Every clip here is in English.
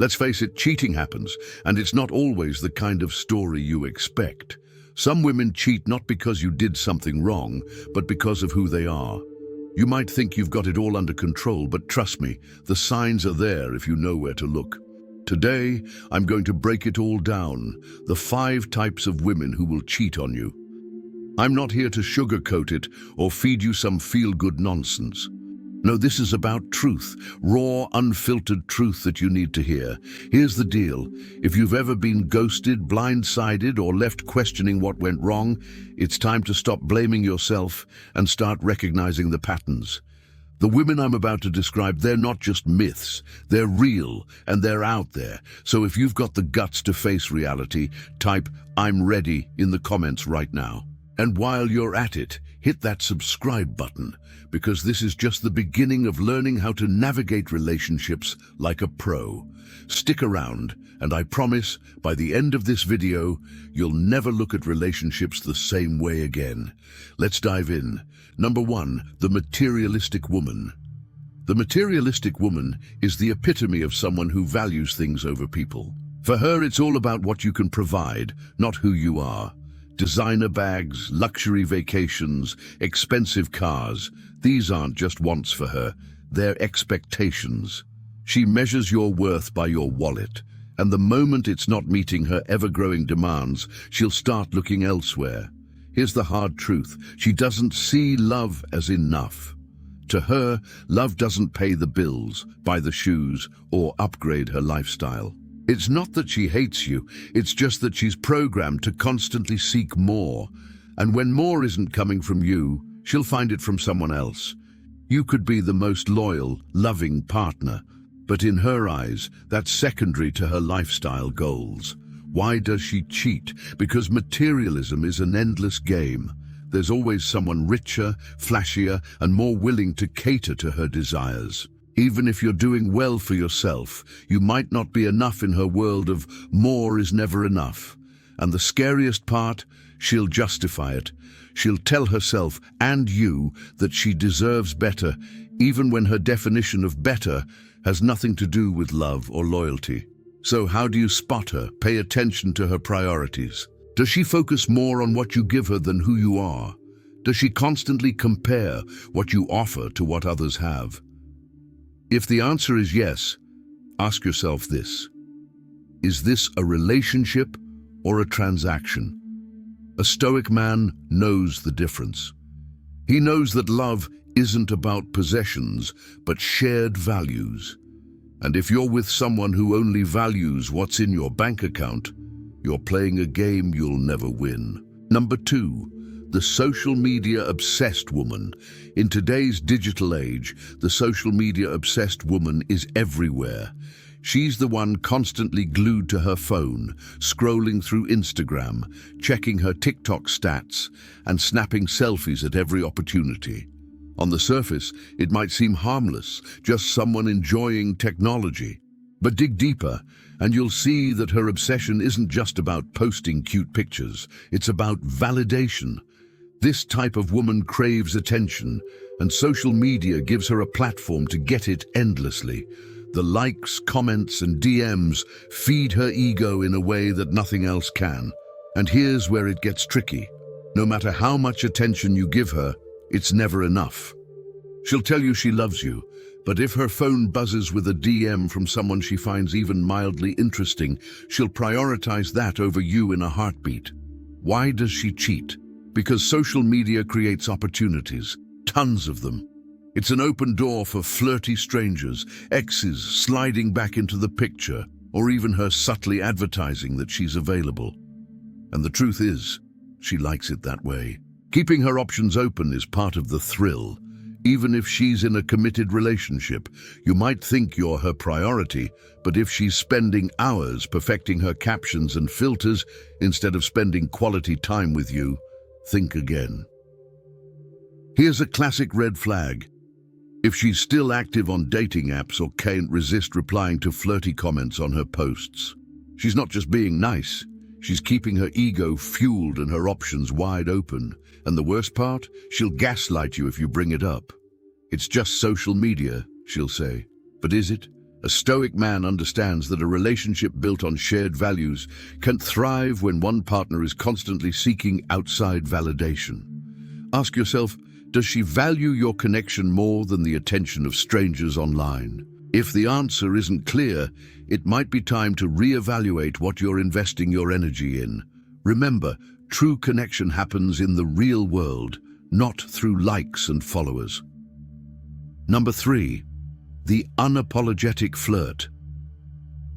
Let's face it, cheating happens, and it's not always the kind of story you expect. Some women cheat not because you did something wrong, but because of who they are. You might think you've got it all under control, but trust me, the signs are there if you know where to look. Today, I'm going to break it all down, the 5 types of women who will cheat on you. I'm not here to sugarcoat it or feed you some feel-good nonsense. No, this is about truth, raw, unfiltered truth that you need to hear. Here's the deal. If you've ever been ghosted, blindsided, or left questioning what went wrong, it's time to stop blaming yourself and start recognizing the patterns. The women I'm about to describe, they're not just myths. They're real, and they're out there. So if you've got the guts to face reality, type "I'm ready" in the comments right now. And while you're at it, hit that subscribe button, because this is just the beginning of learning how to navigate relationships like a pro. Stick around, and I promise, by the end of this video, you'll never look at relationships the same way again. Let's dive in. Number 1, the materialistic woman. The materialistic woman is the epitome of someone who values things over people. For her, it's all about what you can provide, not who you are. Designer bags, luxury vacations, expensive cars, these aren't just wants for her, they're expectations. She measures your worth by your wallet, and the moment it's not meeting her ever-growing demands, she'll start looking elsewhere. Here's the hard truth. She doesn't see love as enough. To her, love doesn't pay the bills, buy the shoes, or upgrade her lifestyle. It's not that she hates you, it's just that she's programmed to constantly seek more. And when more isn't coming from you, she'll find it from someone else. You could be the most loyal, loving partner, but in her eyes, that's secondary to her lifestyle goals. Why does she cheat? Because materialism is an endless game. There's always someone richer, flashier, and more willing to cater to her desires. Even if you're doing well for yourself, you might not be enough in her world of more is never enough. And the scariest part, she'll justify it. She'll tell herself and you that she deserves better, even when her definition of better has nothing to do with love or loyalty. So how do you spot her? Pay attention to her priorities. Does she focus more on what you give her than who you are? Does she constantly compare what you offer to what others have? If the answer is yes, ask yourself this. Is this a relationship or a transaction? A stoic man knows the difference. He knows that love isn't about possessions, but shared values. And if you're with someone who only values what's in your bank account, you're playing a game you'll never win. Number 2, the social media obsessed woman. In today's digital age, the social media obsessed woman is everywhere. She's the one constantly glued to her phone, scrolling through Instagram, checking her TikTok stats, and snapping selfies at every opportunity. On the surface, it might seem harmless, just someone enjoying technology. But dig deeper, and you'll see that her obsession isn't just about posting cute pictures. It's about validation. This type of woman craves attention, and social media gives her a platform to get it endlessly. The likes, comments, and DMs feed her ego in a way that nothing else can. And here's where it gets tricky. No matter how much attention you give her, it's never enough. She'll tell you she loves you, but if her phone buzzes with a DM from someone she finds even mildly interesting, she'll prioritize that over you in a heartbeat. Why does she cheat? Because social media creates opportunities, tons of them. It's an open door for flirty strangers, exes sliding back into the picture, or even her subtly advertising that she's available. And the truth is, she likes it that way. Keeping her options open is part of the thrill. Even if she's in a committed relationship, you might think you're her priority, but if she's spending hours perfecting her captions and filters instead of spending quality time with you, think again. Here's a classic red flag. If she's still active on dating apps or can't resist replying to flirty comments on her posts, she's not just being nice, she's keeping her ego fueled and her options wide open. And the worst part, she'll gaslight you if you bring it up. It's just social media, she'll say. But is it? A stoic man understands that a relationship built on shared values can thrive when one partner is constantly seeking outside validation. Ask yourself, does she value your connection more than the attention of strangers online? If the answer isn't clear, it might be time to reevaluate what you're investing your energy in. Remember, true connection happens in the real world, not through likes and followers. Number 3. The unapologetic flirt.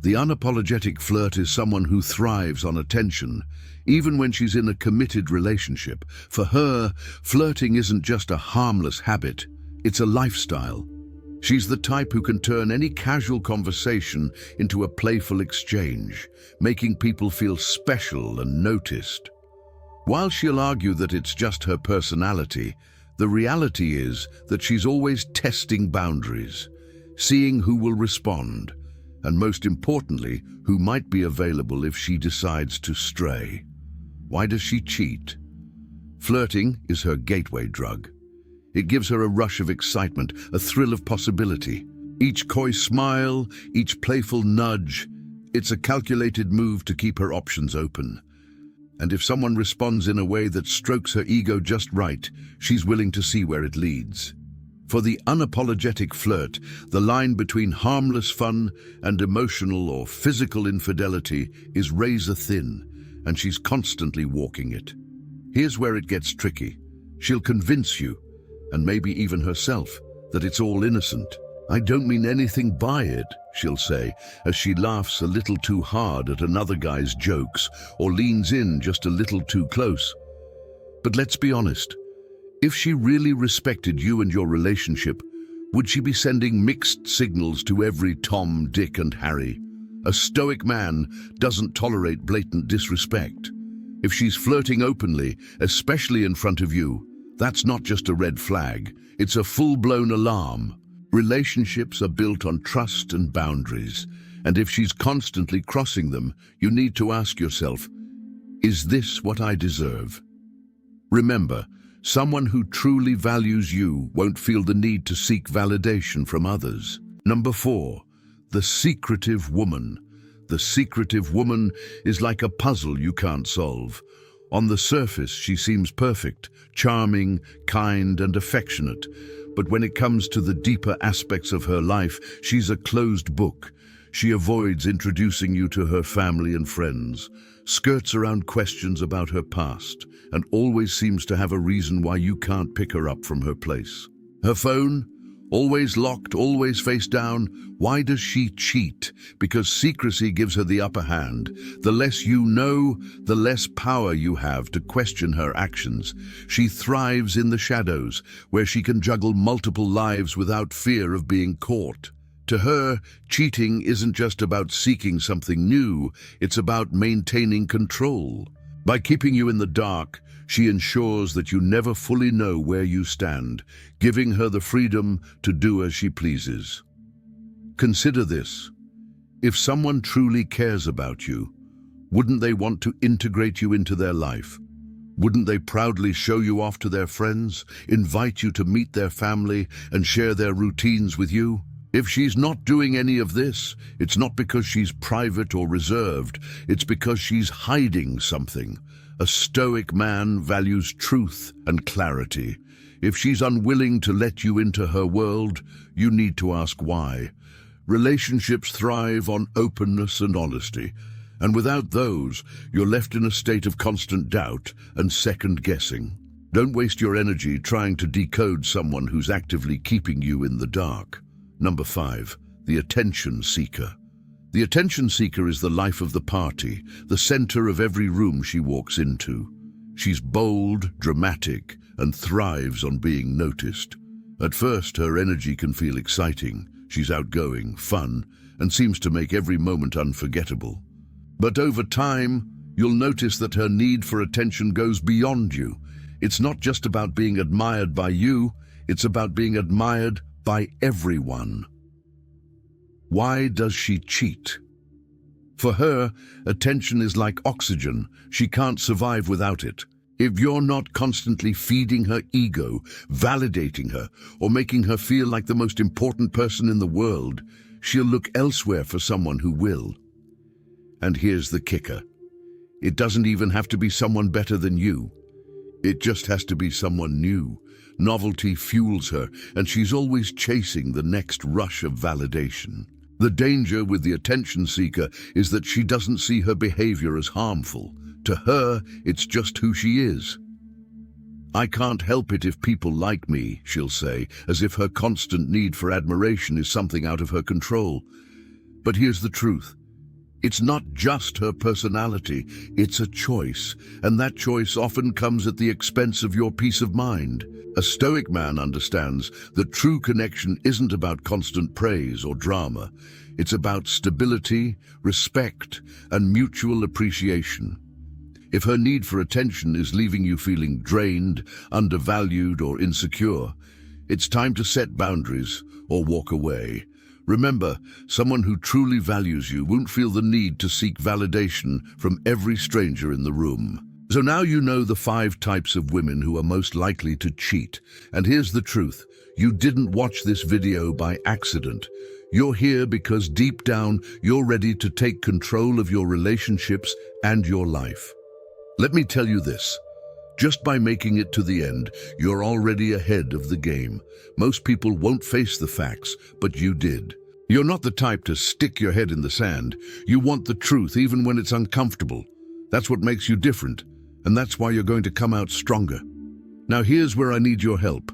The unapologetic flirt is someone who thrives on attention, even when she's in a committed relationship. For her, flirting isn't just a harmless habit, it's a lifestyle. She's the type who can turn any casual conversation into a playful exchange, making people feel special and noticed. While she'll argue that it's just her personality, the reality is that she's always testing boundaries, seeing who will respond, and most importantly, who might be available if she decides to stray. Why does she cheat? Flirting is her gateway drug. It gives her a rush of excitement, a thrill of possibility. Each coy smile, each playful nudge, it's a calculated move to keep her options open. And if someone responds in a way that strokes her ego just right, she's willing to see where it leads. For the unapologetic flirt, the line between harmless fun and emotional or physical infidelity is razor thin, and she's constantly walking it. Here's where it gets tricky. She'll convince you, and maybe even herself, that it's all innocent. "I don't mean anything by it," she'll say, as she laughs a little too hard at another guy's jokes or leans in just a little too close. But let's be honest. If she really respected you and your relationship, would she be sending mixed signals to every Tom, Dick, and Harry? A stoic man doesn't tolerate blatant disrespect. If she's flirting openly, especially in front of you, that's not just a red flag, it's a full-blown alarm. Relationships are built on trust and boundaries, and if she's constantly crossing them, you need to ask yourself, is this what I deserve? Remember, someone who truly values you won't feel the need to seek validation from others. Number 4, the secretive woman. The secretive woman is like a puzzle you can't solve. On the surface, she seems perfect, charming, kind, and affectionate. But when it comes to the deeper aspects of her life, she's a closed book. She avoids introducing you to her family and friends, skirts around questions about her past, and always seems to have a reason why you can't pick her up from her place. Her phone? Always locked, always face down. Why does she cheat? Because secrecy gives her the upper hand. The less you know, the less power you have to question her actions. She thrives in the shadows, where she can juggle multiple lives without fear of being caught. To her, cheating isn't just about seeking something new, it's about maintaining control. By keeping you in the dark, she ensures that you never fully know where you stand, giving her the freedom to do as she pleases. Consider this. If someone truly cares about you, wouldn't they want to integrate you into their life? Wouldn't they proudly show you off to their friends, invite you to meet their family, and share their routines with you? If she's not doing any of this, it's not because she's private or reserved, it's because she's hiding something. A stoic man values truth and clarity. If she's unwilling to let you into her world, you need to ask why. Relationships thrive on openness and honesty, and without those, you're left in a state of constant doubt and second-guessing. Don't waste your energy trying to decode someone who's actively keeping you in the dark. Number 5, the attention seeker. The attention seeker is the life of the party, the center of every room she walks into. She's bold, dramatic, and thrives on being noticed. At first, her energy can feel exciting. She's outgoing, fun, and seems to make every moment unforgettable. But over time, you'll notice that her need for attention goes beyond you. It's not just about being admired by you, it's about being admired by everyone. Why does she cheat? For her, attention is like oxygen. She can't survive without it. If you're not constantly feeding her ego, validating her, or making her feel like the most important person in the world, she'll look elsewhere for someone who will. And here's the kicker. It doesn't even have to be someone better than you. It just has to be someone new. Novelty fuels her, and she's always chasing the next rush of validation. The danger with the attention seeker is that she doesn't see her behavior as harmful. To her, it's just who she is. "I can't help it if people like me," she'll say, as if her constant need for admiration is something out of her control. But here's the truth. It's not just her personality, it's a choice, and that choice often comes at the expense of your peace of mind. A stoic man understands that true connection isn't about constant praise or drama. It's about stability, respect, and mutual appreciation. If her need for attention is leaving you feeling drained, undervalued, or insecure, it's time to set boundaries or walk away. Remember, someone who truly values you won't feel the need to seek validation from every stranger in the room. So now you know the 5 types of women who are most likely to cheat. And here's the truth. You didn't watch this video by accident. You're here because deep down, you're ready to take control of your relationships and your life. Let me tell you this. Just by making it to the end, you're already ahead of the game. Most people won't face the facts, but you did. You're not the type to stick your head in the sand. You want the truth even when it's uncomfortable. That's what makes you different, and that's why you're going to come out stronger. Now here's where I need your help.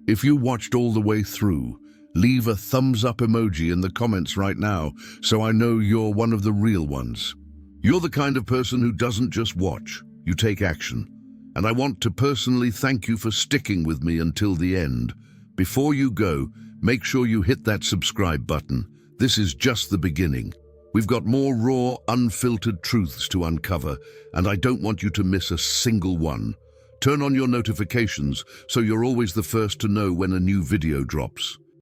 If you watched all the way through, leave a thumbs up emoji in the comments right now so I know you're one of the real ones. You're the kind of person who doesn't just watch, you take action. And I want to personally thank you for sticking with me until the end. Before you go, make sure you hit that subscribe button. This is just the beginning. We've got more raw, unfiltered truths to uncover, and I don't want you to miss a single one. Turn on your notifications so you're always the first to know when a new video drops.